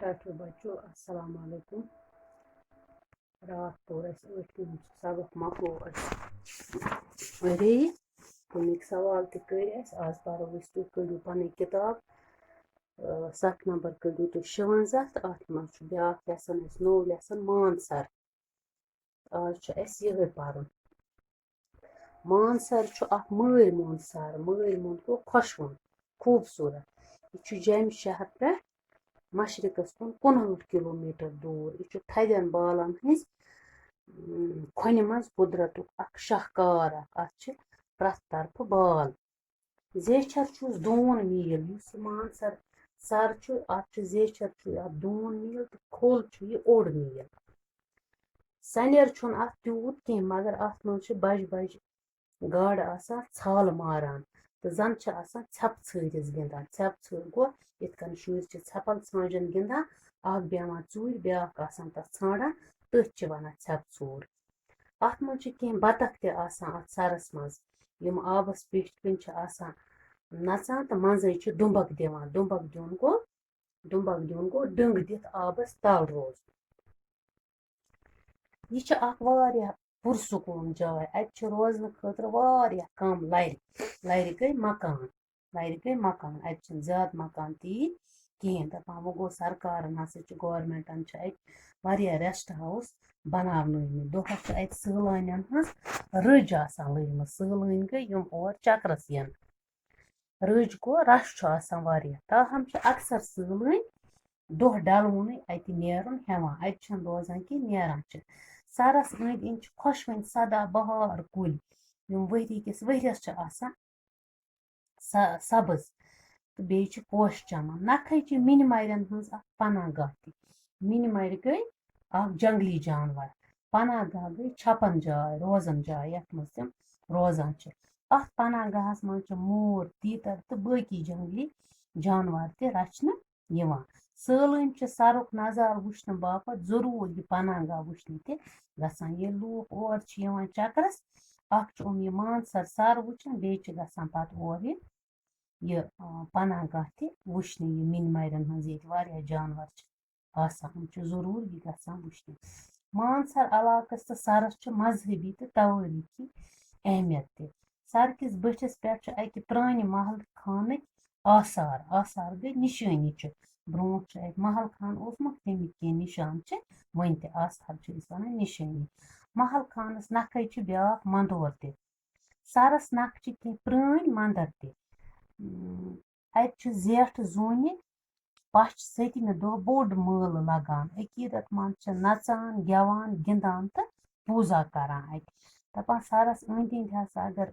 टाटू बच्चों अस्सलाम वालेकुम। रात पोर सबक मकलो अरे तमिक सवाल तक आज पो तुम कड़ू पन किताब 7 नंबर कड़ू तुम 56 अत मज ब्या लेसन नो लेसन मानसर आज ये पर्न मानसर मल मोंद सर मल मोंद गो खुशवन खूबसूरत यह जम शहर पे मशरकस कुन 59 किलोमीटर दूर यह थदन बालन हज खोन मज कुदरतुक शाहकार अत प्रथ तरफ बाल जेचर दून मील मानसर सर अत जेचर दून मील तो खोल यह ओड मील सनर अत तूत कह मगर अत मज बज बज गाड़ छाल मारान तो जन छप छस गिंदान छप छ गो इत शुर छपल छाजन गिंदान अख बेवान चूर ब्या तथ छाड़ान तथ वन छप चूर अत मज कह बतख अत सरस मज यम आबस पेट कन नचान तो मजे दुम्बक दिवान दुम्बक दिन गो डंग दित आबस तल रोज यह पुरसकून जाय अत रोजन खतर कम लर गई मकान अत ज्यादा मकान तीत कहें दपान वो गो सरकार हसा गवर्नमेंटन रेस्ट हाउस बनावन दोहस अत सैलान हज रज लजम सैलान गई यम और चक्रस यन रज गो रश ताहम अक्सर सैलान दह डलवन अत नेरन हेवान अत रोजान कि नेरान सरस अंद अंद खुशवन सदा बहार कुल यम वहरी किस वहरियस सब्ज तो बे पोश चमन नखे मिन मरन हज पनाह गाह मिन मर गई जंगली जानवर पनाह गाह गई छपन जाय रोजन जाय यथ मज तम रोजान अत पनाह गाहस मज मोर तीतर तो बाकी जंगली जानवर ते रचन सैलान सरुक नजारा वुचन बापत जरूर यह पनाह गाह वुचन ते गसान ये लूक और चक्रस अख यह मानसर सर वुचन बे गसान पत और यह पनाह गाह ते वुचन यह मिन मरन हज ये जानवर आसान जरूर यह गसान वुचन मानसर इलाकस तो सरस मजहबी तो तवारीखी अहमियत ते सर किस बठिस पे अकि प्रान महल खानक आसार गई निशानी ब्रो महल खान ओसमुत तमिक कह निशान वन ते आसार वन निशानी महल खानस नखे ब्या मंदोर ते सरस नख कह प्रान मंदिर ते अत जेठ जून पश सतमि दह बोड़ मल लगान अकीदत मंद नचान गेवान गिंदान तो पूजा करान अत दपान सरस अंद अंद हसा अगर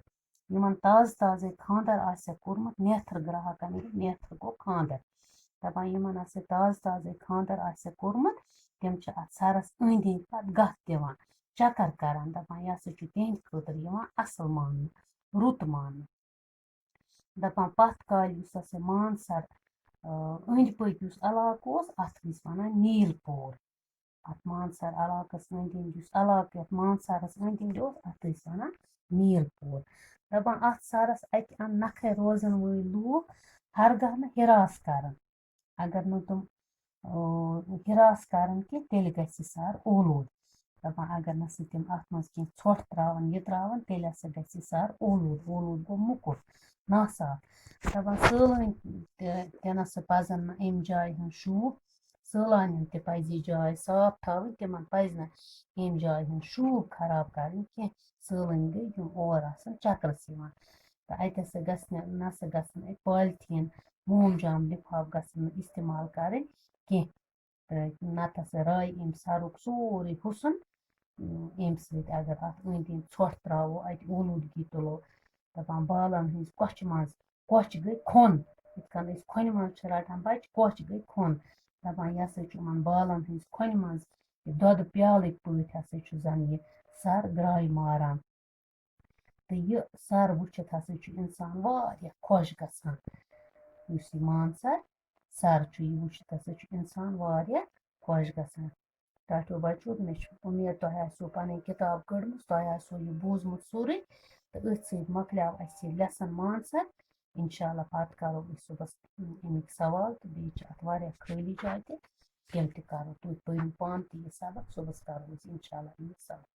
यमन ताजे खानदर कोर्मुत नेत्र ग्राहकन नेत्र गो खानदर दपान यमन ताजे खानदर कोर्मुत तम अत सरस अंद अंद पत गह दिवान चक्कर करान दपान यह तिहंद खतर असल मान रुत मान दपान पथ काल मानसर अंद पक इलाक अत वन नीलपोर अत मानसर इलाकस अंद अंद इलाक मानसरस अंद अंद अत वन नीलपोर दपान अत सरस अत नखे रोजन वल लूक हरगह न हिरास कर अगर न तुम हिरास करन कह तेल ग सर ओलूद दपान अगर न तम अत मज कह ोट त्रावन यह त्रावन तेल ग सर ओलूद गो मुकुर नासाफ दपान सैलान तन पजन अम जाय हूँ शूब सैलान ते पज जाय साफ थवन तिमन पज न अम जाय हूँ शूब खराब कर कह सैलान गई यम और चक्रस तो अत नसा गसन पॉलिथीन मोमजाम लिफाफ गसन इस्तेमाल कर कह नत राय अम सरुक सोरे हुसन अम सत अगर अत अंद अंद ोट त्रो अत ओलूदगी तुलो दपान बालन हज कोच मज कोच गई खोन इत खोन मज रटान बच कोच गई खोन दपान यह बालन हज खोन मज दोद प्यालक पत हसा जन यह सर ग्राय मारान तो यह सर वुचित हसा इंसान खुश गसान मानसर सर यह वुचित हसा इंसान खुश गसान टाटो बचो मे उम्मीद तुम आसो पन किताब कड़म तुम आसो यह बूजमुत सोरे तो अथ सक्लव अस लेसन मानसर इंशाल्लाह पत करो सुबह अमिक सवाल तो बे खाली जाय تِم تہِ کَرو تُہۍ پٔرِو پانہٕ تہِ یہِ سبق صُبحس کَرو أسۍ اِنشاء اللہ یہِ سبق